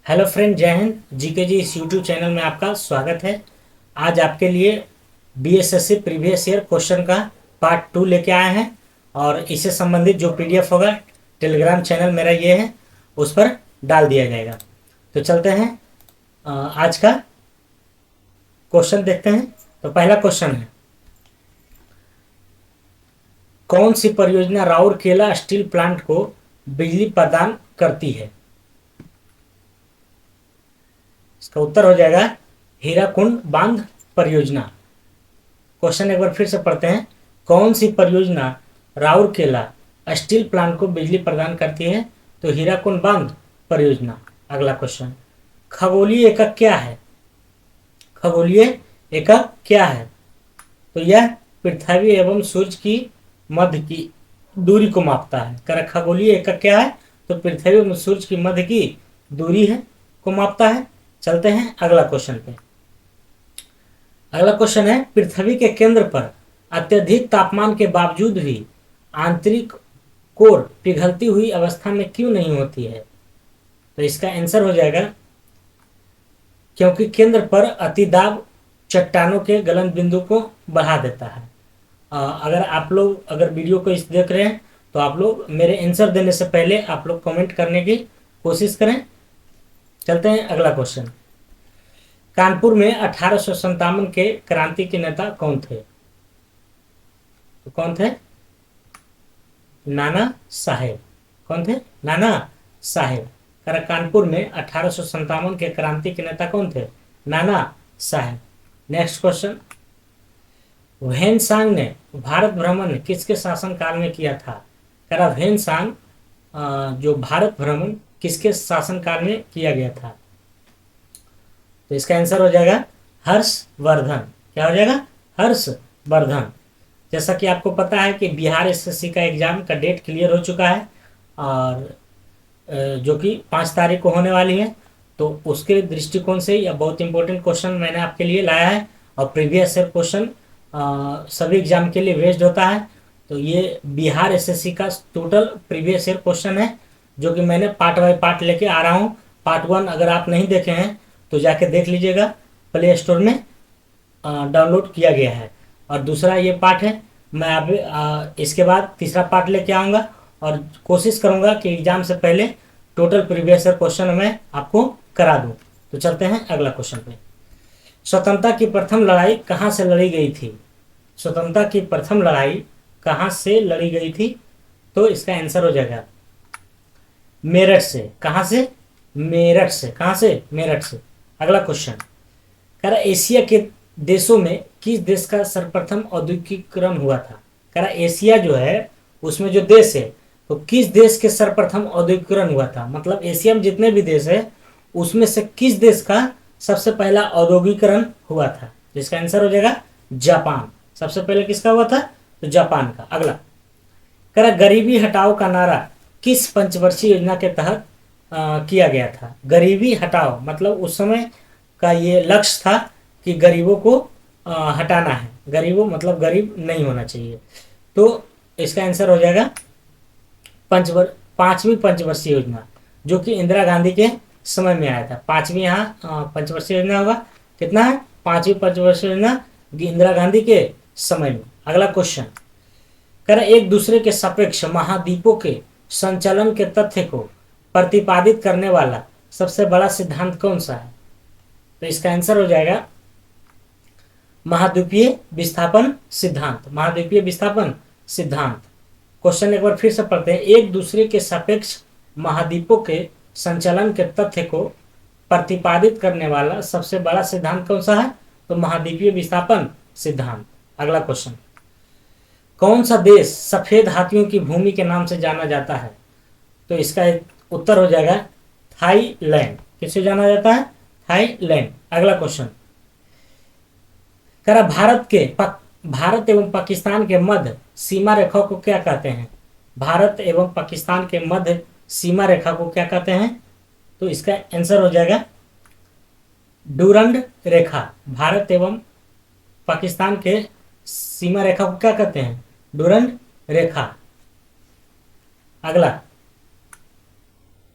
Hello friend, जय Hind. GK जी इस YouTube channel में आपका स्वागत है। आज आपके लिए बीएसएससी प्रीवियस ईयर क्वेश्चन का पार्ट 2 लेके आए हैं और इससे संबंधित जो पीडीएफ होगा टेलीग्राम चैनल मेरा ये है, उस पर डाल दिया जाएगा। तो चलते हैं आज का क्वेश्चन देखते हैं। तो पहला क्वेश्चन है, कौन सी परियोजना राउरकेला स्टील प्लांट को बिजली प्रदान करती है? इसका उत्तर हो जाएगा हीराकुंड बांध परियोजना। क्वेश्चन एक बार फिर से पढ़ते हैं, कौन सी परियोजना राउरकेला स्टील प्लांट को बिजली प्रदान करती है? तो हीराकुंड बांध परियोजना। अगला क्वेश्चन, खगोलीय एकक क्या है? खगोलीय एकक क्या है? तो यह पृथ्वी एवं सूर्य की मध्य की दूरी को मापता है। कर खगोलीय एकक क्या है? तो पृथ्वी एवं सूर्य की मध्य की दूरी है को मापता है। चलते हैं अगला क्वेश्चन पे। अगला क्वेश्चन है, पृथ्वी के केंद्र पर अत्यधिक तापमान के बावजूद भी आंतरिक कोर पिघलती हुई अवस्था में क्यों नहीं होती है? तो इसका आंसर हो जाएगा क्योंकि केंद्र पर अतिदाब चट्टानों के गलन बिंदु को बढ़ा देता है। अगर आप लोग वीडियो को इस देख रहे हैं तो आप लोग मेरे आंसर देने से पहले आप लोग कमेंट करने की कोशिश करें। चलते हैं अगला क्वेश्चन, कानपुर में 1857 के क्रांति के नेता कौन थे? तो कौन थे? नाना साहेब। कौन थे? नाना साहेब। कानपुर में 1857 के क्रांति के नेता कौन थे? नाना साहेब। नेक्स्ट क्वेश्चन, व्हेन-सांग ने भारत भ्रमण किसके शासनकाल में किया था? व्हेन-सांग जो भारत भ्रमण किसके शासनकाल में किया गया था? तो इसका आंसर हो जाएगा हर्षवर्धन। क्या हो जाएगा? हर्षवर्धन। जैसा कि आपको पता है कि बिहार एसएससी का एग्जाम का डेट क्लियर हो चुका है और जो कि 5 तारीख को होने वाली है। तो उसके दृष्टिकोण से यह बहुत इंपॉर्टेंट क्वेश्चन मैंने आपके लिए लाया है और प्रीवियस ईयर क्वेश्चन सभी एग्जाम के लिए वेस्ड होता है। तो ये बिहार एसएससी का टोटल प्रीवियस ईयर क्वेश्चन है जो कि मैंने पार्ट बाय पार्ट लेके आ रहा हूँ। पार्ट 1 अगर आप नहीं देखे हैं तो जाके देख लीजिएगा, प्ले स्टोर में डाउनलोड किया गया है। और दूसरा ये पार्ट है, मैं अब इसके बाद तीसरा पार्ट लेके आऊँगा और कोशिश करूँगा कि एग्जाम से पहले टोटल प्रीवियस ईयर क्वेश्चन मैं आपको करा दूँ। तो चलते हैं अगला क्वेश्चन पे। स्वतंत्रता की प्रथम लड़ाई कहाँ से लड़ी गई थी? स्वतंत्रता की प्रथम लड़ाई कहाँ से लड़ी गई थी? तो इसका आंसर हो जाएगा मेरठ से। कहाँ से? मेरठ से। कहाँ से? मेरठ से। अगला क्वेश्चन, एशिया के देशों में किस देश का सर्वप्रथम औद्योगिकीकरण हुआ था? एशिया जो है उसमें जो देश है तो किस देश के सर्वप्रथम औद्योगिकीकरण हुआ था? मतलब एशिया में जितने भी देश है उसमें से किस देश का सबसे पहला औद्योगिकीकरण हुआ था? जिसका आंसर हो जाएगा जापान। सबसे पहले किसका हुआ था? तो जापान का। अगला, गरीबी हटाओ का नारा किस पंचवर्षीय योजना के तहत किया गया था? गरीबी हटाओ मतलब उस समय का ये लक्ष्य था कि गरीबों को हटाना है। गरीबों मतलब गरीब नहीं होना चाहिए। तो इसका आंसर हो जाएगा पांचवी पंचवर्षीय योजना जो कि इंदिरा गांधी के समय में आया था। पांचवी यहाँ पंचवर्षीय योजना होगा। कितना है? पांचवी पंचवर्षीय योजना इंदिरा गांधी के समय में। अगला क्वेश्चन, एक दूसरे के सापेक्ष महाद्वीपों के संचालन के तथ्य को प्रतिपादित करने वाला सबसे बड़ा सिद्धांत कौन सा है? तो इसका आंसर हो जाएगा महाद्वीपीय विस्थापन सिद्धांत। महाद्वीपीय विस्थापन सिद्धांत। क्वेश्चन एक बार फिर से पढ़ते हैं, एक दूसरे के सापेक्ष महाद्वीपों के संचालन के तथ्य को प्रतिपादित करने वाला सबसे बड़ा सिद्धांत कौन सा है? तो महाद्वीपीय विस्थापन सिद्धांत। अगला क्वेश्चन, कौन सा देश सफेद हाथियों की भूमि के नाम से जाना जाता है? तो इसका उत्तर हो जाएगा थाईलैंड। किससे जाना जाता है? थाईलैंड। अगला क्वेश्चन, भारत एवं पाकिस्तान के मध्य सीमा रेखा को क्या कहते हैं? भारत एवं पाकिस्तान के मध्य सीमा रेखा को क्या कहते हैं? तो इसका आंसर हो जाएगा डूरंड रेखा। भारत एवं पाकिस्तान के सीमा रेखा को क्या कहते हैं? डूरंड रेखा। अगला,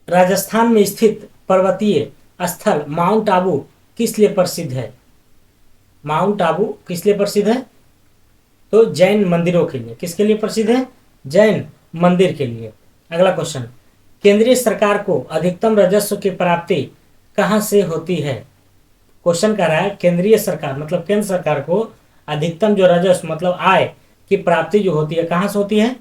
राजस्थान में स्थित पर्वतीय स्थल माउंट आबू किस लिए प्रसिद्ध है? माउंट आबू किस लिए प्रसिद्ध है? तो जैन मंदिरों के लिए। किसके लिए प्रसिद्ध है? जैन मंदिर के लिए। अगला क्वेश्चन, केंद्रीय सरकार को अधिकतम राजस्व की प्राप्ति कहां से होती है? क्वेश्चन कर रहा है केंद्रीय सरकार मतलब केंद्र सरकार को अधिकतम जो राजस्व मतलब आय की प्राप्ति जो होती है कहां से होती है?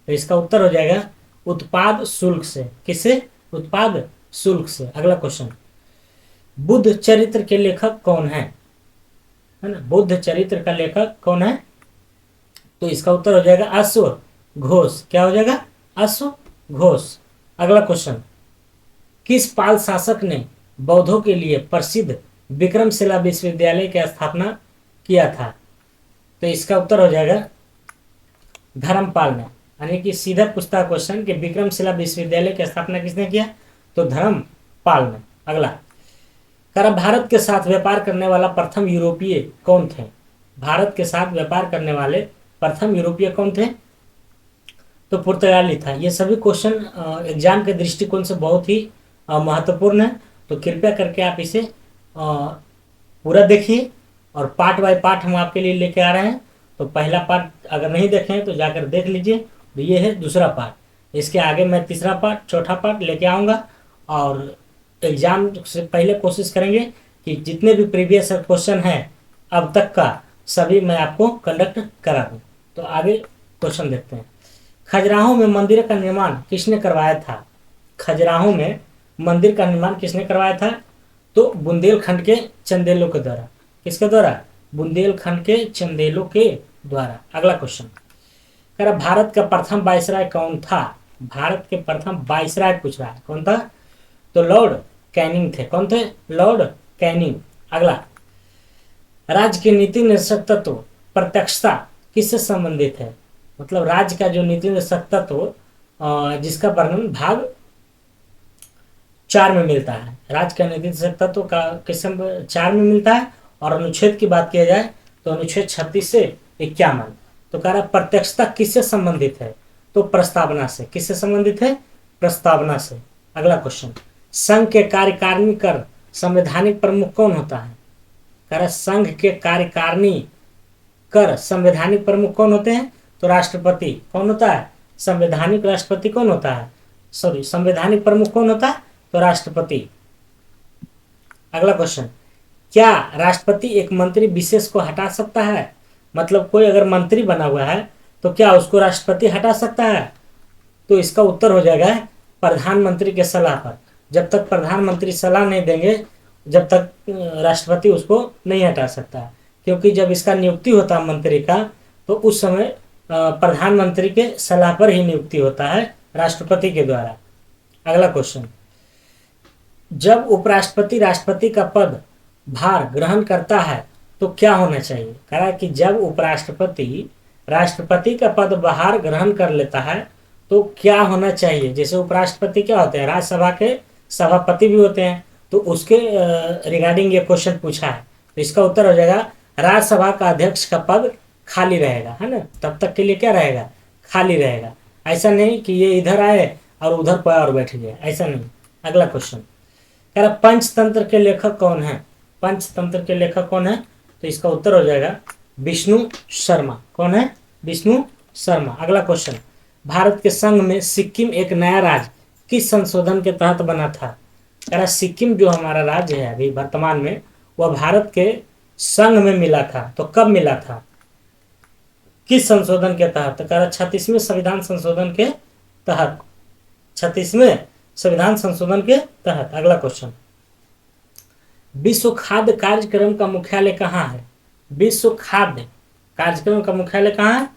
तो इसका उत्तर हो जाएगा उत्पाद शुल्क से। किससे? उत्पाद शुल्क से। अगला क्वेश्चन, बुद्ध चरित्र के लेखक कौन है ना? बुद्ध चरित्र का लेखक कौन है? तो इसका उत्तर हो जाएगा अश्व घोष। क्या हो जाएगा? अश्व घोष। अगला क्वेश्चन, किस पाल शासक ने बौद्धों के लिए प्रसिद्ध विक्रमशिला विश्वविद्यालय की स्थापना किया था? तो इसका उत्तर हो जाएगा धर्मपाल ने। यानी कि सीधा पूछता है क्वेश्चन कि विक्रमशिला विश्वविद्यालय की स्थापना किसने किया? तो धर्मपाल ने। अगला, कर भारत के साथ व्यापार करने वाला प्रथम यूरोपीय कौन थे? भारत के साथ व्यापार करने वाले प्रथम यूरोपीय कौन थे? तो पुर्तगाली था। ये सभी क्वेश्चन एग्जाम के दृष्टिकोण से बहुत ही महत्वपूर्ण है, तो कृपया करके आप इसे पूरा देखिए और पार्ट बाय पार्ट हम आपके लिए लेके आ रहे हैं। तो पहला पार्ट अगर नहीं देखें तो जाकर देख लीजिए। तो ये है दूसरा पार्ट। इसके आगे मैं तीसरा पार्ट चौथा पार्ट लेके आऊँगा और एग्जाम से पहले कोशिश करेंगे कि जितने भी प्रीवियस क्वेश्चन हैं अब तक का सभी मैं आपको कंडक्ट करा दूँ। तो आगे क्वेश्चन देखते हैं। खजुराहो में मंदिर का निर्माण किसने करवाया था? खजुराहो में मंदिर का निर्माण किसने करवाया था? तो बुंदेलखंड के चंदेलों के द्वारा। किसके द्वारा? बुंदेलखंड के चंदेलों के द्वारा। अगला क्वेश्चन, कह रहा भारत का प्रथम वायसराय कौन था? भारत के प्रथम वायसराय पूछ रहा है, कौन था? तो लॉर्ड कैनिंग थे। कौन थे? Lord Canning. अगला, राज्य के नीति निर्देशक तत्व प्रत्यक्षता किससे संबंधित है? मतलब राज्य का जो नीति निर्देशक तत्व जिसका वर्णन भाग 4 में मिलता है। राज्य का नीति निर्देशक तत्व का किस 4 में मिलता है और अनुच्छेद की बात किया जाए तो अनुच्छेद 36 से 51। तो कह रहा प्रत्यक्षता किससे संबंधित है? तो प्रस्तावना से। किससे संबंधित है? प्रस्तावना से। अगला क्वेश्चन, संघ के कार्यकारिणी कर संवैधानिक प्रमुख कौन होता है? कह रहा संघ के कार्यकारिणी कर संवैधानिक प्रमुख कौन होते हैं? तो राष्ट्रपति। कौन होता है? संवैधानिक राष्ट्रपति कौन होता है? सॉरी, संवैधानिक प्रमुख कौन होता है? तो राष्ट्रपति। अगला क्वेश्चन, क्या राष्ट्रपति एक मंत्री विशेष को हटा सकता है? मतलब कोई अगर मंत्री बना हुआ है तो क्या उसको राष्ट्रपति हटा सकता है? तो इसका उत्तर हो जाएगा प्रधानमंत्री के सलाह पर। जब तक प्रधानमंत्री सलाह नहीं देंगे जब तक राष्ट्रपति उसको नहीं हटा सकता, क्योंकि जब इसका नियुक्ति होता है मंत्री का तो उस समय प्रधानमंत्री के सलाह पर ही नियुक्ति होता है राष्ट्रपति के द्वारा। अगला क्वेश्चन, जब उपराष्ट्रपति राष्ट्रपति का पद भार ग्रहण करता है तो क्या होना चाहिए? कह रहा है कि जब उपराष्ट्रपति राष्ट्रपति का पद भार ग्रहण कर लेता है तो क्या होना चाहिए? जैसे उपराष्ट्रपति क्या होते हैं? राज्यसभा के सभापति भी होते हैं, तो उसके रिगार्डिंग ये क्वेश्चन पूछा है। तो इसका उत्तर हो जाएगा राज्यसभा का अध्यक्ष का पद खाली रहेगा, है ना? तब तक के लिए क्या रहेगा? खाली रहेगा। ऐसा नहीं कि ये इधर आए और उधर कोई और बैठ गया, ऐसा नहीं। अगला क्वेश्चन, कह रहा पंचतंत्र के लेखक कौन है? पंचतंत्र के लेखक कौन है? तो इसका उत्तर हो जाएगा विष्णु शर्मा। कौन है? विष्णु शर्मा। अगला क्वेश्चन, भारत के संघ में सिक्किम एक नया राज्य किस संशोधन के तहत बना था? कह रहा सिक्किम जो हमारा राज्य है अभी वर्तमान में वह भारत के संघ में मिला था। तो कब मिला था? किस संशोधन के तहत? कह रहा 36वें संविधान संशोधन के तहत। 36वें संविधान संशोधन के तहत। अगला क्वेश्चन, विश्व खाद्य कार्यक्रम का मुख्यालय कहाँ है? विश्व खाद्य कार्यक्रम का मुख्यालय कहाँ है?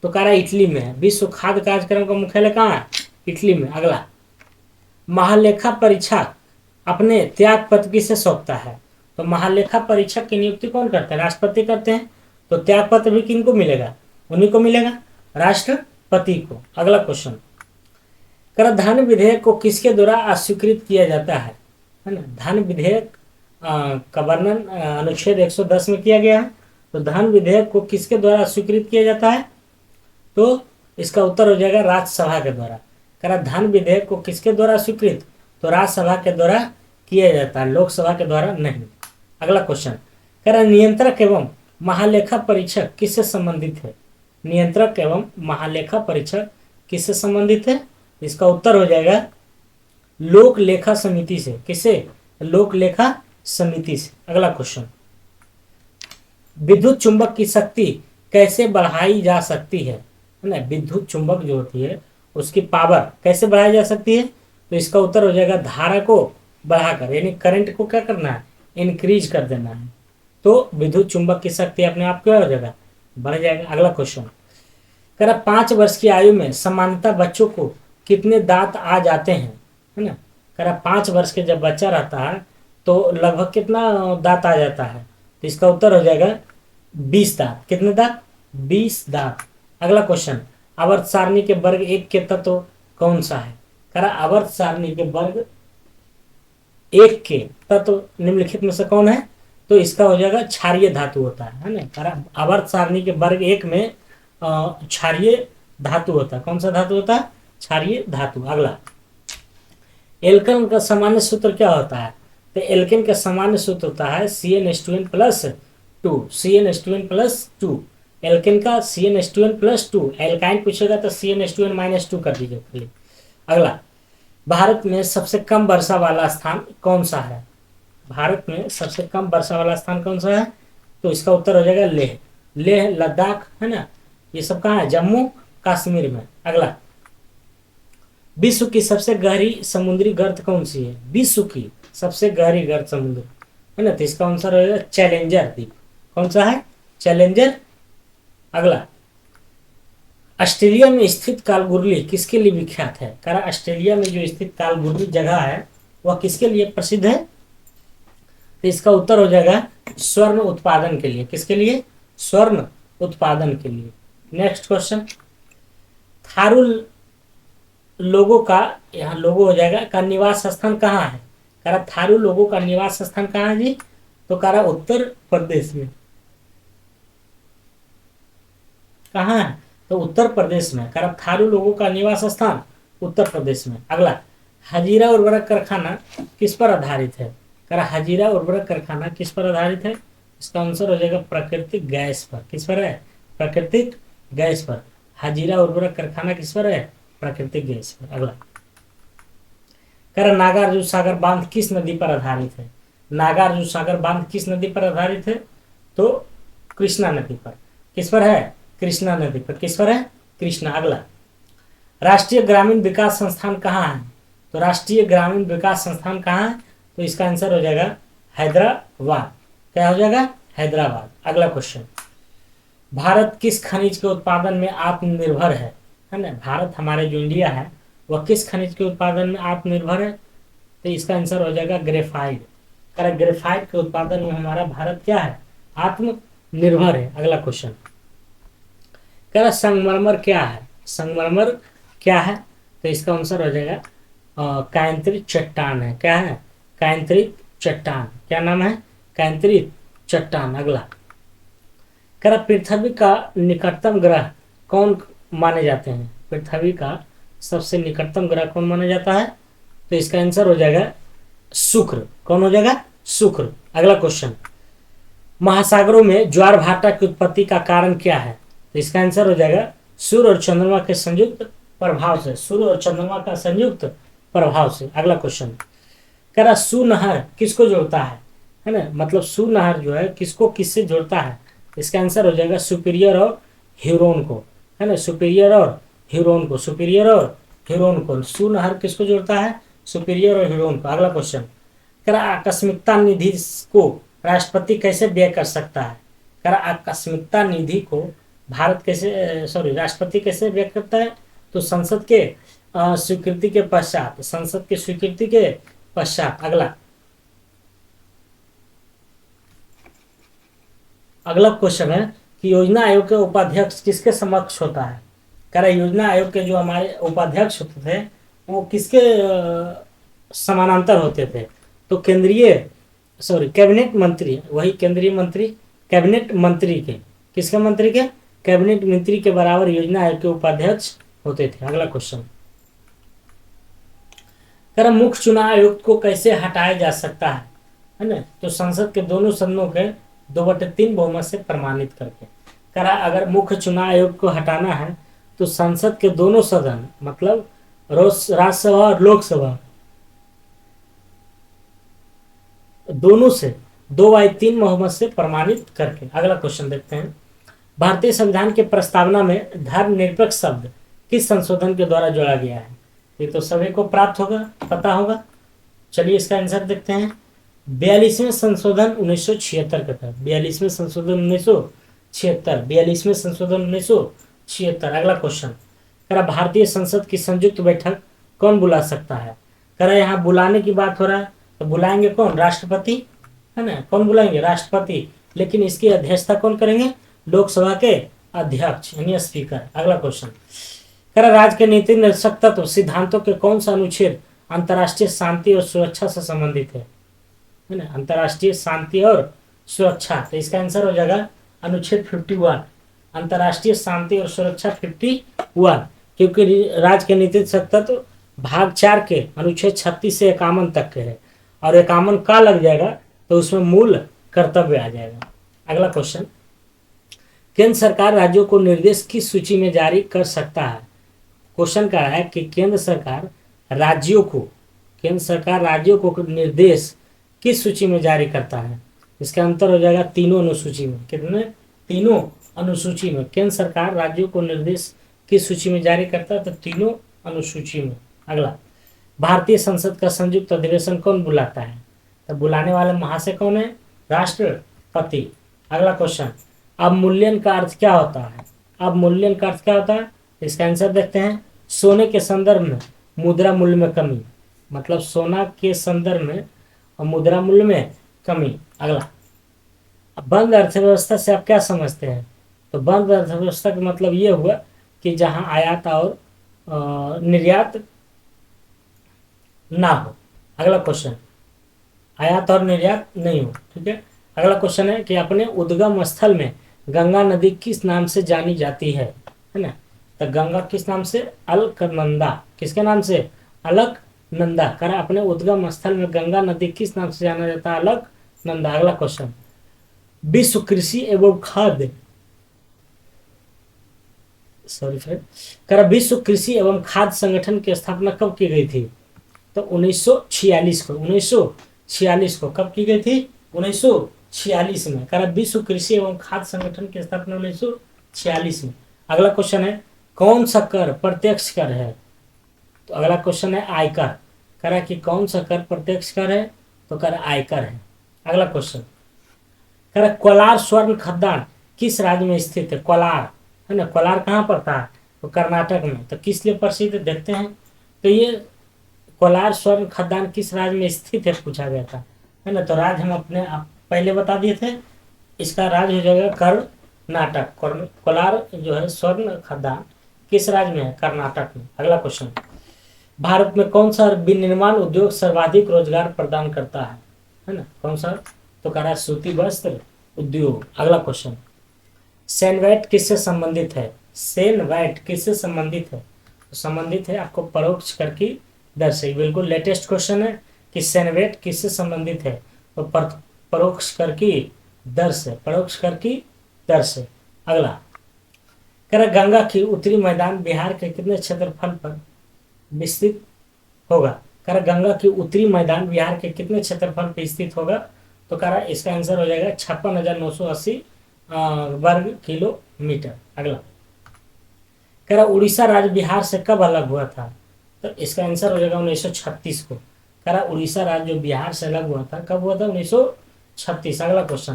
तो कह रहा इटली में है। विश्व खाद्य कार्यक्रम का मुख्यालय कहाँ है? इटली में। अगला, महालेखा परीक्षक अपने त्याग पत्र किसे सौंपता है? तो महालेखा परीक्षक की नियुक्ति कौन करते हैं? राष्ट्रपति करते हैं। तो त्याग पत्र भी किनको मिलेगा? उन्हीं को मिलेगा, राष्ट्रपति को। अगला क्वेश्चन, कर धन विधेयक को किसके द्वारा अस्वीकृत किया जाता है ना? धन विधेयक का वर्णन अनुच्छेद 110 में किया गया है। तो धन विधेयक को किसके द्वारा अस्वीकृत किया जाता है? तो इसका उत्तर हो जाएगा राज्यसभा के द्वारा। कह रहा धन विधेयक को किसके द्वारा स्वीकृत? तो राज्यसभा के द्वारा किया जाता है, लोकसभा के द्वारा नहीं। अगला क्वेश्चन कह रहा है नियंत्रक एवं महालेखा परीक्षक किससे संबंधित है? नियंत्रक एवं महालेखा परीक्षक किससे संबंधित है? इसका उत्तर हो जाएगा लोक लेखा समिति से। किससे? लोक लेखा समिति से। अगला क्वेश्चन विद्युत चुंबक की शक्ति कैसे बढ़ाई जा सकती है ना? विद्युत चुंबक जो होती है उसकी पावर कैसे बढ़ाई जा सकती है? तो इसका उत्तर हो जाएगा धारा को बढ़ाकर, यानी करंट को क्या करना है? इंक्रीज कर देना है। तो विद्युत चुंबक की शक्ति अपने आप क्या हो जाएगा? बढ़ जाएगा। अगला क्वेश्चन कह रहा 5 वर्ष की आयु में सामान्यतः बच्चों को कितने दांत आ जाते हैं? है ना? कह रहा 5 वर्ष के जब बच्चा रहता है तो लगभग कितना दांत आ जाता है? तो इसका उत्तर हो जाएगा 20 दांत। कितने दांत? 20 दांत। अगला क्वेश्चन आवर्त सारणी के वर्ग 1 के तत्व कौन सा है? कह रहा आवर्त सारणी के वर्ग 1 के तत्व निम्नलिखित में से कौन है? तो इसका हो जाएगा क्षारीय धातु होता है ना? कह रहा आवर्त सारणी के वर्ग 1 में क्षारीय धातु होता है। कौन सा धातु होता है? क्षारीय धातु। अगला एल्केन का सामान्य सूत्र क्या होता है? तो एल्केन का सामान्य सूत्र होता है CnH2n+2। CnH2n+2 एल्केन का CnH2n+2। एल्काइन पूछेगा तो CnH2n-2 कर दीजिए खाली। अगला भारत में सबसे कम वर्षा वाला स्थान कौन सा है? भारत में सबसे कम वर्षा वाला स्थान कौन सा है? तो इसका उत्तर हो जाएगा लेह। लेह लद्दाख है ना, ये सब कहाँ है? जम्मू कश्मीर में। अगला विश्व की सबसे गहरी समुद्री गर्त कौन सी है? विश्व की सबसे गहरी गर्त समुद्र है ना, तो इसका आंसर हो जाएगा चैलेंजर द्वीप। कौन सा है? चैलेंजर। अगला ऑस्ट्रेलिया में स्थित कालगुरली किसके लिए विख्यात है? कह रहा ऑस्ट्रेलिया में जो स्थित कालगुरली जगह है वह किसके लिए प्रसिद्ध है? तो इसका उत्तर हो जाएगा स्वर्ण उत्पादन के लिए। किसके लिए? स्वर्ण उत्पादन के लिए। नेक्स्ट क्वेश्चन थारू लोगों का, यहाँ लोगो हो जाएगा, का निवास स्थान कहाँ है? कह रहा थारू लोगों का निवास स्थान कहाँ है जी? तो कह रहा उत्तर प्रदेश में। कहाँ है? तो उत्तर प्रदेश में। कह रहा थारू लोगों का निवास स्थान उत्तर प्रदेश में। अगला हजीरा उर्वरक कारखाना किस पर आधारित है? कह रहा हजीरा उर्वरक कारखाना किस पर आधारित है? इसका आंसर हो जाएगा प्राकृतिक गैस पर। किस पर है? प्राकृतिक गैस पर। हजीरा उर्वरक कारखाना किस पर है? प्राकृतिक गैस पर। अगला कह रहा नागार्जुन सागर बांध किस नदी पर आधारित है? नागार्जुन सागर बांध किस नदी पर आधारित है? तो कृष्णा नदी पर। किस पर है? कृष्णा नदी पर। किस पर है? कृष्णा। अगला राष्ट्रीय ग्रामीण विकास संस्थान कहाँ है? तो राष्ट्रीय ग्रामीण विकास संस्थान कहाँ है? तो इसका आंसर हो जाएगा हैदराबाद। क्या हो जाएगा? हैदराबाद। अगला क्वेश्चन भारत किस खनिज के उत्पादन में आत्मनिर्भर है ना? भारत हमारे जो इंडिया है वह किस खनिज के उत्पादन में आत्मनिर्भर है? तो इसका आंसर हो जाएगा ग्रेफाइट। करेक्ट, ग्रेफाइट के उत्पादन में हमारा भारत क्या है? आत्मनिर्भर है। अगला क्वेश्चन कह रहा संगमरमर क्या है? संगमरमर क्या है? तो इसका आंसर हो जाएगा कायंत्रित चट्टान है। क्या है? कायंत्रित चट्टान। क्या नाम है? कायंत्रित चट्टान। अगला कह रहा पृथ्वी का निकटतम ग्रह कौन माने जाते हैं? पृथ्वी का सबसे निकटतम ग्रह कौन माना जाता है? तो इसका आंसर हो जाएगा शुक्र। कौन हो जाएगा? शुक्र। अगला क्वेश्चन महासागरों में ज्वार भाटा की उत्पत्ति का कारण क्या है? तो इसका आंसर हो जाएगा सूर्य और चंद्रमा के संयुक्त प्रभाव से। सूर्य और चंद्रमा का संयुक्त प्रभाव से। अगला क्वेश्चन कह रहा सुनहर किसको जोड़ता है ना? मतलब सुनहर जो है किसको किससे जोड़ता है? इसका आंसर हो जाएगा सुपीरियर और ह्यूरोन को, है ना? सुपीरियर और ह्यूरोन को। सुपीरियर और ह्यूरोन को। सुनहर किसको जोड़ता है? सुपीरियर और ह्यूरोन को। अगला क्वेश्चन कह रहा आकस्मिकता निधि को राष्ट्रपति कैसे व्यय कर सकता है? कह रहा आकस्मिकता निधि को भारत कैसे राष्ट्रपति कैसे व्यय करता है? तो संसद के स्वीकृति के पश्चात। संसद के स्वीकृति के पश्चात। अगला क्वेश्चन है कि योजना आयोग के उपाध्यक्ष किसके समक्ष होता है? कह रहा योजना आयोग के जो हमारे उपाध्यक्ष होते थे वो किसके समानांतर होते थे? तो कैबिनेट मंत्री। वही केंद्रीय मंत्री, कैबिनेट मंत्री के। किसके मंत्री के? कैबिनेट मंत्री के बराबर योजना आयोग के उपाध्यक्ष होते थे। अगला क्वेश्चन कह रहा मुख्य चुनाव आयुक्त को कैसे हटाया जा सकता है ना, तो संसद के दोनों सदनों के 2/3 बहुमत से प्रमाणित करके। कह रहा अगर मुख्य चुनाव आयुक्त को हटाना है तो संसद के दोनों सदन मतलब राज्यसभा और लोकसभा दोनों से 2/3 बहुमत से प्रमाणित करके। अगला क्वेश्चन देखते हैं, भारतीय संविधान के प्रस्तावना में धर्मनिरपेक्ष शब्द किस संशोधन के द्वारा जोड़ा गया है? ये तो सभी को प्राप्त होगा, पता होगा। चलिए इसका आंसर देखते हैं, 42वें संशोधन 1976 के तहत। 42वें संशोधन 1976, 42वें संशोधन 1976। अगला क्वेश्चन, कह भारतीय संसद की संयुक्त बैठक कौन बुला सकता है? कह यहाँ बुलाने की बात हो रहा है तो बुलाएंगे कौन? राष्ट्रपति, है ना। कौन बुलाएंगे? राष्ट्रपति। लेकिन इसकी अध्यक्षता कौन करेंगे? लोकसभा के अध्यक्ष यानी स्पीकर। अगला क्वेश्चन, कह राज्य के नीति निर्देशक तत्व सिद्धांतों के कौन सा अनुच्छेद अंतर्राष्ट्रीय शांति और सुरक्षा से संबंधित है ना? अंतर्राष्ट्रीय शांति और सुरक्षा, तो इसका आंसर हो जाएगा अनुच्छेद 51, अंतर्राष्ट्रीय शांति और सुरक्षा 51। क्योंकि राज्य के नीति निर्देशक तत्व भाग 4 के अनुच्छेद 36 से 51 तक के है, और 51 का लग जाएगा तो उसमें मूल कर्तव्य आ जाएगा। अगला क्वेश्चन, केंद्र सरकार राज्यों को निर्देश किस सूची में जारी कर सकता है? क्वेश्चन कह रहा है कि केंद्र सरकार राज्यों को निर्देश किस सूची में जारी करता है? इसका अंतर हो जाएगा तीनों अनुसूची में। कितने? तीनों अनुसूची में केंद्र सरकार राज्यों को निर्देश किस सूची में जारी करता है? तो तीनों अनुसूची में। अगला, भारतीय संसद का संयुक्त अधिवेशन कौन बुलाता है? तो बुलाने वाले महाशय कौन है? राष्ट्रपति। अगला क्वेश्चन, अवमूल्यन का अर्थ क्या होता है? अवमूल्यन का अर्थ क्या होता है? इसका आंसर देखते हैं, सोने के संदर्भ में मुद्रा मूल्य में कमी, मतलब सोना के संदर्भ में और मुद्रा मूल्य में कमी। अगला, बंद अर्थव्यवस्था से आप क्या समझते हैं? तो बंद अर्थव्यवस्था का मतलब ये हुआ कि जहां आयात और निर्यात ना हो। अगला क्वेश्चन, आयात और निर्यात नहीं हो, ठीक है। अगला क्वेश्चन है कि अपने उद्गम स्थल में गंगा नदी किस नाम से जानी जाती है ना? तो गंगा किस नाम से? अलकनंदा। किसके नाम से? अलकनंदा। कर अपने उद्गम स्थल में गंगा नदी किस नाम से जाना जाता है? अलकनंदा। अगला क्वेश्चन, विश्व कृषि एवं खाद्य विश्व कृषि एवं खाद्य संगठन की स्थापना कब की गई थी? तो 1946 को। 1946 को कब की गई थी? 1946 में। विश्व कृषि एवं खाद्य संगठन की स्थापना 1946 में। अगला क्वेश्चन है, कौन सा कर प्रत्यक्ष कर है? तो अगला क्वेश्चन है आयकर। करा कि कौन सा कर प्रत्यक्ष कर है? तो कर आयकर है। अगला क्वेश्चन, करा कोलार स्वर्ण खदान किस राज्य में स्थित है? कोलार, है ना। कोलार कहाँ पड़ता है? तो कर्नाटक में। तो किस लिए प्रसिद्ध देखते हैं, तो ये कोलार स्वर्ण खदान किस राज्य में स्थित है पूछा गया था, है ना। तो राज्य हम अपने पहले बता दिए थे, इसका राज्य हो जाएगा कर्नाटक। कोलार जो है स्वर्ण खदान किस राज्य में है? कर्नाटक में। अगला क्वेश्चन, भारत में कौन सा विनिर्माण उद्योग सर्वाधिक रोजगार प्रदान करता है ना? कौन सा? तो कह रहा है सूती वस्त्र उद्योग। अगला क्वेश्चन, सेनवैट किससे संबंधित है? सेनवैट किससे संबंधित है? तो संबंधित है आपको परोक्ष कर की दर से। बिल्कुल लेटेस्ट क्वेश्चन है कि सेनवैट किससे संबंधित है? तो परोक्ष कर की दर से। परोक्ष कर की दर से। अगला, कह रहा गंगा की उत्तरी मैदान बिहार के कितने क्षेत्रफल पर विस्तृत होगा? कह रहा गंगा की उत्तरी मैदान बिहार के कितने क्षेत्रफल पर स्थित होगा? तो कह रहा इसका आंसर हो जाएगा 56,980 वर्ग किलोमीटर। अगला, कह रहा उड़ीसा राज्य बिहार से कब अलग हुआ था? तो इसका आंसर हो जाएगा 1936 को। कह रहा उड़ीसा राज्य जो बिहार से अलग हुआ था कब हुआ था? 1936। अगला क्वेश्चन,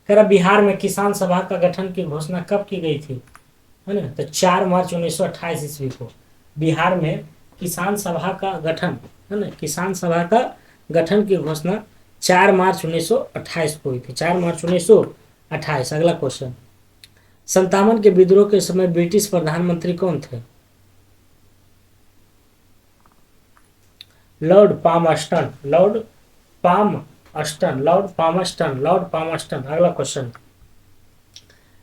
कह रहा बिहार में किसान सभा का गठन की घोषणा कब की गई थी, है ना? तो 4 मार्च 1928 ईस्वी को बिहार में किसान सभा का गठन, है ना, किसान सभा का गठन की घोषणा 4 मार्च 1928 को हुई थी। 4 मार्च 1928। अगला क्वेश्चन, 57 के विद्रोह के समय ब्रिटिश प्रधानमंत्री कौन थे? Lord Palmerston. Lord Palmerston. Lord Palmerston. Lord Palmerston. अगला क्वेश्चन,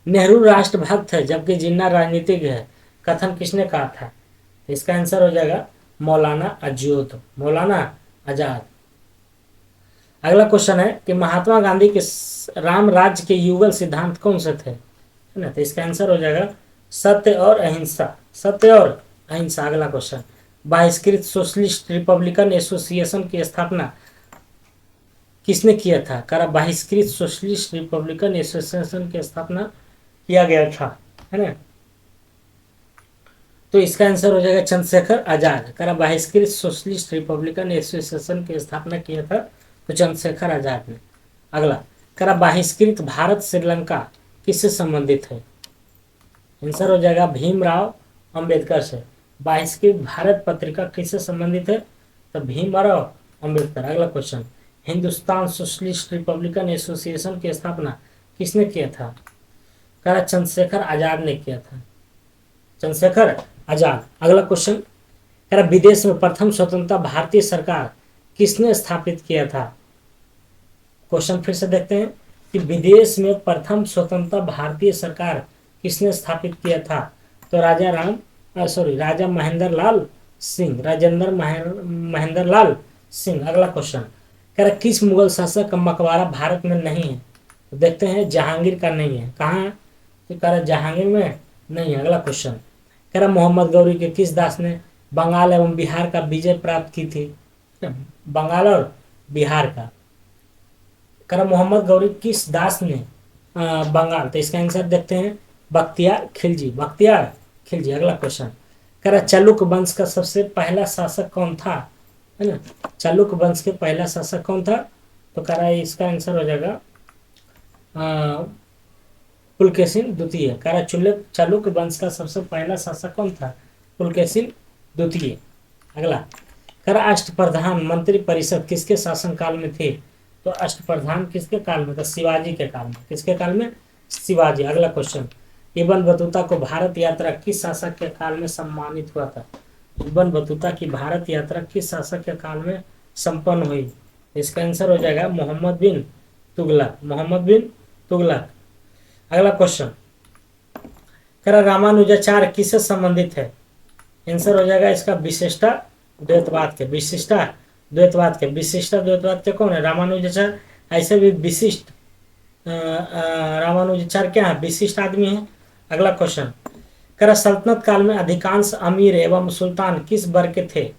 नेहरू राष्ट्रभक्त है जबकि जिन्ना राजनीतिज्ञ है, कथन किसने कहा था? इसका आंसर हो जाएगा मौलाना मौलाना आजाद। अगला क्वेश्चन है कि महात्मा गांधी के राम राज्य के युगल सिद्धांत कौन से थे, है ना। तो इसका आंसर हो जाएगा सत्य और अहिंसा, सत्य और अहिंसा। अगला क्वेश्चन, बहिष्कृत सोशलिस्ट रिपब्लिकन एसोसिएशन की स्थापना किसने किया था। करा बहिष्कृत सोशलिस्ट रिपब्लिकन एसोसिएशन की स्थापना किया गया था, है ना। तो इसका आंसर हो जाएगा चंद्रशेखर आजाद। करा बहिष्कृत सोशलिस्ट रिपब्लिकन एसोसिएशन की स्थापना किया था तो चंद्रशेखर आजाद ने। अगला, करा बहिष्कृत भारत श्रीलंका किससे संबंधित है। आंसर हो जाएगा भीमराव अंबेडकर से। बहिष्कृत भारत पत्रिका किससे संबंधित है, तो भीमराव अंबेडकर। अगला question, Hindustan socialist Republican association की स्थापना किसने किया था। करा चंद्रशेखर आजाद ने किया था, चंद्रशेखर आजाद। अगला क्वेश्चन, करा विदेश में प्रथम स्वतंत्रता भारतीय सरकार किसने स्थापित किया था। क्वेश्चन फिर से देखते हैं कि विदेश में प्रथम स्वतंत्रता भारतीय सरकार किसने स्थापित किया था, तो राजा महेंद्र लाल सिंह, महेंद्र लाल सिंह। अगला क्वेश्चन, कह रहा किस मुगल शासक का मकबरा भारत में नहीं है, तो देखते हैं जहांगीर का नहीं है। कहाँ है, तो कह रहा जहांगीर में नहीं है। अगला क्वेश्चन, कह रहा मोहम्मद गौरी के किस दास ने बंगाल एवं बिहार का विजय प्राप्त की थी, बंगाल और बिहार का। कह रहा मोहम्मद गौरी किस दास ने बंगाल, तो इसका आंसर देखते हैं बख्तियार खिलजी, बख्तियार खिलजी। अगला क्वेश्चन, कह रहा चालुक्य वंश का सबसे पहला शासक कौन था, है ना। चालुक्य वंश के पहला शासक कौन था, तो कह रहा है इसका आंसर हो जाएगा पुलकेशिन द्वितीय। कह रहा चालुक्य वंश का सबसे पहला शासक कौन था, पुलकेशिन द्वितीय। अगला, कह रहा अष्टप्रधान मंत्री परिषद किसके शासनकाल में थे, तो अष्टप्रधान किसके काल में था, शिवाजी के काल में। किसके काल में, शिवाजी। अगला क्वेश्चन, इब्न बतूता को भारत यात्रा किस शासक के काल में सम्मानित हुआ था। इब्न बतूता की भारत यात्रा किस शासक के काल में संपन्न हुई, इसका आंसर हो जाएगा मोहम्मद बिन तुगलक, मोहम्मद बिन तुगलक। अगला क्वेश्चन, कह रहा रामानुजाचार्य किससे संबंधित है, आंसर हो जाएगा इसका विशिष्टा द्वैतवाद के, विशिष्टा द्वैतवाद के। विशिष्टा द्वैतवाद के कौन है, रामानुजाचार्य। ऐसे भी विशिष्ट रामानुजाचार्य क्या है, विशिष्ट आदमी है। अगला क्वेश्चन, कह रहा सल्तनत काल में अधिकांश अमीर एवं सुल्तान किस वर्ग के थे, है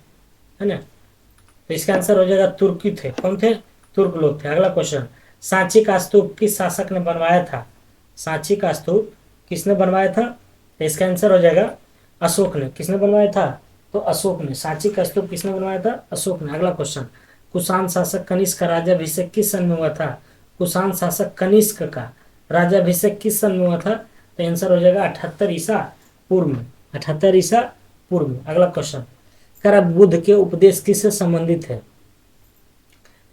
ना। तो इसका आंसर हो जाएगा तुर्की थे। कौन थे, तुर्क लोग थे। अगला क्वेश्चन, सांची का स्तूप किस शासक ने बनवाया था, सांची का स्तूप किसने बनवाया था, तो इसका आंसर हो जाएगा अशोक ने। किसने बनवाया था, तो अशोक ने। सांची का स्तूप किसने बनवाया था, अशोक ने। अगला क्वेश्चन, कुषाण शासक कनिष्क का राज्याभिषेक किस सन में हुआ था, कुषाण शासक कनिष्क का राज्याभिषेक किस सन में हुआ था, तो आंसर हो जाएगा 78 ईसा पूर्व में, 78 ईसा पूर्व में। अगला क्वेश्चन, कह रहा बुद्ध के उपदेश किससे संबंधित है,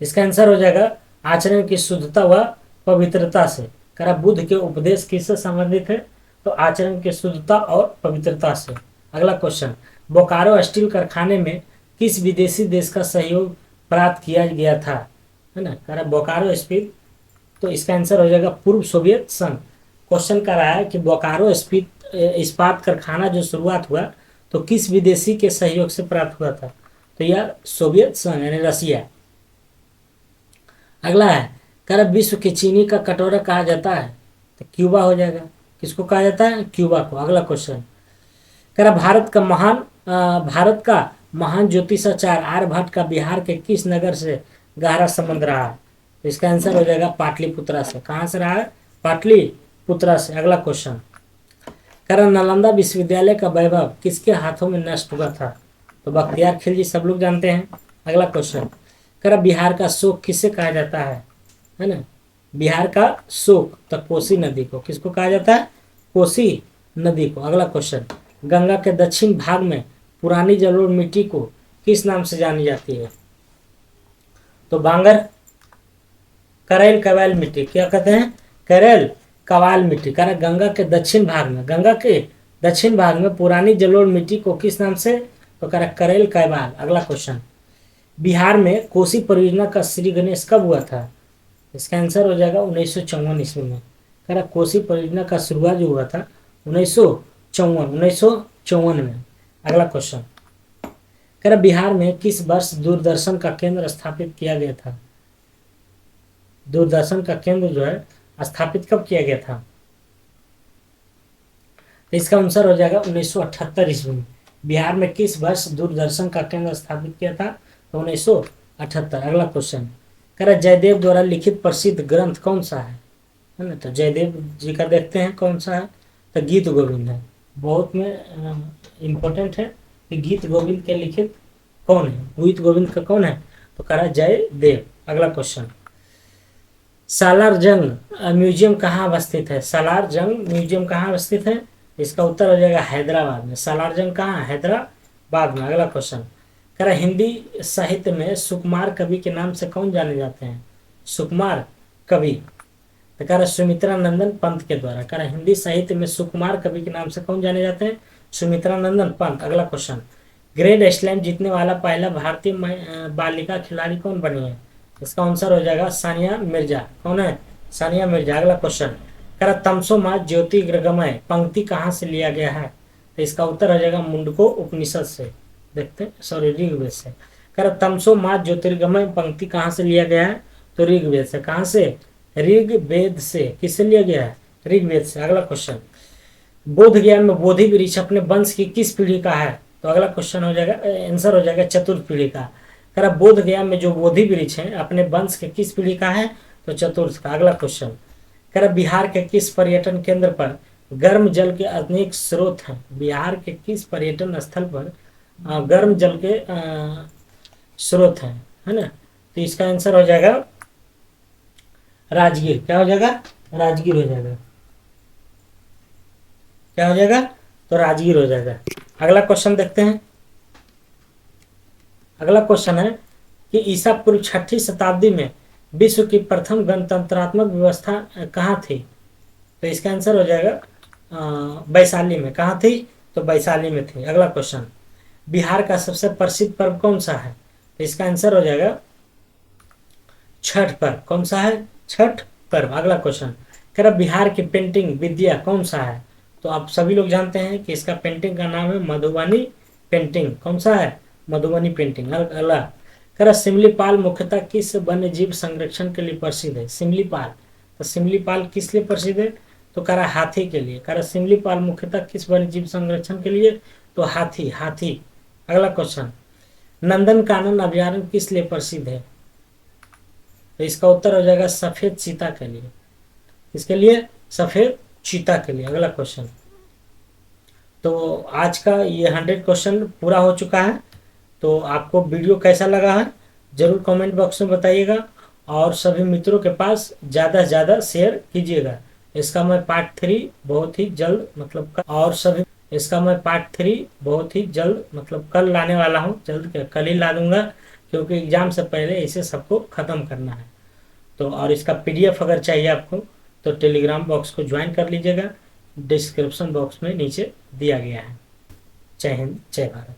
इसका आंसर हो जाएगा आचरण की शुद्धता व पवित्रता से। कह रहा बुद्ध के उपदेश किससे संबंधित है, तो आचरण की शुद्धता और पवित्रता से। अगला क्वेश्चन, बोकारो स्टील कारखाने में किस विदेशी देश का सहयोग प्राप्त किया गया था, है ना। कह रहा बोकारो स्टील, तो इसका आंसर हो जाएगा पूर्व सोवियत संघ। क्वेश्चन कर रहा है कि बोकारो इस्पात कारखाना जो शुरुआत हुआ तो किस विदेशी के सहयोग से प्राप्त हुआ था, तो यह सोवियत संघ यानी रसिया। अगला है, कह रहा विश्व के चीनी का कटोरा कहा जाता है, तो क्यूबा हो जाएगा। किसको कहा जाता है, क्यूबा को। अगला क्वेश्चन, कह रहा भारत का महान ज्योतिषाचार्य आर्यभट्ट का बिहार के किस नगर से गहरा संबंध रहा है, तो इसका आंसर हो जाएगा पाटलिपुत्रा से। कहाँ से रहा है, पाटलिपुत्रा से। अगला क्वेश्चन, कह रहा नालंदा विश्वविद्यालय का वैभव किसके हाथों में नष्ट हुआ था, तो बख्तियार खिलजी, सब लोग जानते हैं। अगला क्वेश्चन, कह रहा बिहार का शोक किससे कहा जाता है ना। बिहार का शोक तो कोसी नदी को। किसको कहा जाता है, कोसी नदी को। अगला क्वेश्चन, गंगा के दक्षिण भाग में पुरानी जलोढ़ मिट्टी को किस नाम से जानी जाती है, तो बांगर करेल कवाल मिट्टी। क्या कहते हैं, करेल कवाल मिट्टी। कह रहा गंगा के दक्षिण भाग में पुरानी जलोढ़ मिट्टी को किस नाम से, तो कह रहा करेल कवाल। अगला क्वेश्चन, बिहार में कोसी परियोजना का श्री गणेश कब हुआ था, इसका आंसर हो जाएगा 1954 ईस्वी में। कह रहा कोसी परियोजना का शुरुआत जो हुआ था 1954 में। अगला क्वेश्चन, कह रहा बिहार में किस वर्ष दूरदर्शन का केंद्र स्थापित किया गया था? दूरदर्शन का केंद्र जो है स्थापित कब किया गया था? तो इसका आंसर हो जाएगा 1978 ईस्वी में। बिहार में किस वर्ष दूरदर्शन का केंद्र स्थापित किया था? तो 1978। अगला क्वेश्चन कह रहा जयदेव द्वारा लिखित प्रसिद्ध ग्रंथ कौन सा है ना? तो जयदेव जी का देखते हैं कौन सा है, तो गीत गोविंद है। बहुत में इम्पोर्टेंट है कि गीत गोविंद के लिखित कौन है, गीत गोविंद का कौन है? तो कह रहा जयदेव। अगला क्वेश्चन सालार जंग म्यूजियम कहाँ अवस्थित है? सालार जंग म्यूजियम कहाँ अवस्थित है? इसका उत्तर हो जाएगा हैदराबाद में। सालार जंग कहाँ है? हैदराबाद में। अगला क्वेश्चन कह रहा हिंदी साहित्य में सुकुमार कवि के नाम से कौन जाने जाते हैं? सुकुमार कवि, तो कह रहा सुमित्रा नंदन पंत के द्वारा। कह रहा हिंदी साहित्य में सुकुमार कवि के नाम से कौन जाने जाते हैं? सुमित्रा नंदन पंत। अगला क्वेश्चन ग्रैंड स्लैम जीतने वाला पहला भारतीय बालिका खिलाड़ी कौन बनी है? इसका आंसर हो जाएगा सानिया मिर्जा। कौन है? सानिया मिर्जा। अगला क्वेश्चन कह रहा तमसो मा ज्योतिर्गमय पंक्ति कहाँ से लिया गया है? तो इसका उत्तर हो जाएगा मुंडको उपनिषद से। देखते हैं, सॉरी ऋग्वेद से। कह रहा तमसो मा ज्योतिर्गमय पंक्ति कहाँ से लिया गया है? तो ऋग्वेद से। कहाँ से? ऋग्वेद से। किससे लिया गया है? ऋग्वेद से। अगला क्वेश्चन बोध ज्ञान में बोधि वृक्ष अपने वंश की किस पीढ़ी का है? तो अगला क्वेश्चन हो जाएगा, आंसर हो जाएगा चतुर्थ पीढ़ी का। कह रहा बोध ज्ञान में जो बोधि वृक्ष है अपने वंश के किस पीढ़ी का है? तो चतुर्थ का। अगला क्वेश्चन कह रहा बिहार के किस पर्यटन केंद्र पर गर्म जल के अनेक स्रोत हैं? बिहार के किस पर्यटन स्थल पर गर्म जल के स्रोत हैं, है ना? तो इसका आंसर हो जाएगा राजगीर। क्या हो जाएगा? राजगीर हो जाएगा। क्या हो जाएगा? तो राजगीर हो जाएगा। अगला क्वेश्चन देखते हैं। अगला क्वेश्चन है कि ईसा पूर्व 6ठी शताब्दी में विश्व की प्रथम गणतंत्रात्मक व्यवस्था कहाँ थी? तो इसका आंसर हो जाएगा वैशाली में। कहाँ थी? तो वैशाली में थी। अगला क्वेश्चन बिहार का सबसे प्रसिद्ध पर्व कौन सा है? तो इसका आंसर हो जाएगा छठ पर्व। कौन सा है? छठ पर्व। अगला क्वेश्चन कह रहा बिहार की पेंटिंग विद्या कौन सा है? तो आप सभी लोग जानते हैं कि इसका पेंटिंग का नाम है मधुबनी पेंटिंग। कौन सा है? मधुबनी पेंटिंग। अगला कह रहा सिमलीपाल मुख्यतः किस वन्य जीव संरक्षण के लिए प्रसिद्ध है? सिमलीपाल, तो सिमलीपाल किस लिए प्रसिद्ध है? तो कह रहा हाथी के लिए। कह रहा सिमलीपाल मुख्यतः किस वन्य जीव संरक्षण के लिए? तो हाथी। हाथी। अगला क्वेश्चन नंदन कानन अभ्यारण्य किस लिए प्रसिद्ध है? तो इसका उत्तर हो जाएगा सफेद चीता के लिए। इसके लिए? सफेद चीता के लिए। अगला क्वेश्चन तो आज का ये 100 क्वेश्चन पूरा हो चुका है। तो आपको वीडियो कैसा लगा है जरूर कमेंट बॉक्स में बताइएगा और सभी मित्रों के पास ज़्यादा से ज़्यादा शेयर कीजिएगा। इसका मैं पार्ट 3 बहुत ही जल्द मतलब कल लाने वाला हूँ। जल्द कल ही ला दूंगा क्योंकि एग्ज़ाम से पहले इसे सबको ख़त्म करना है। तो और इसका PDF अगर चाहिए आपको तो टेलीग्राम बॉक्स को ज्वाइन कर लीजिएगा। डिस्क्रिप्शन बॉक्स में नीचे दिया गया है। जय हिंद, जय भारत।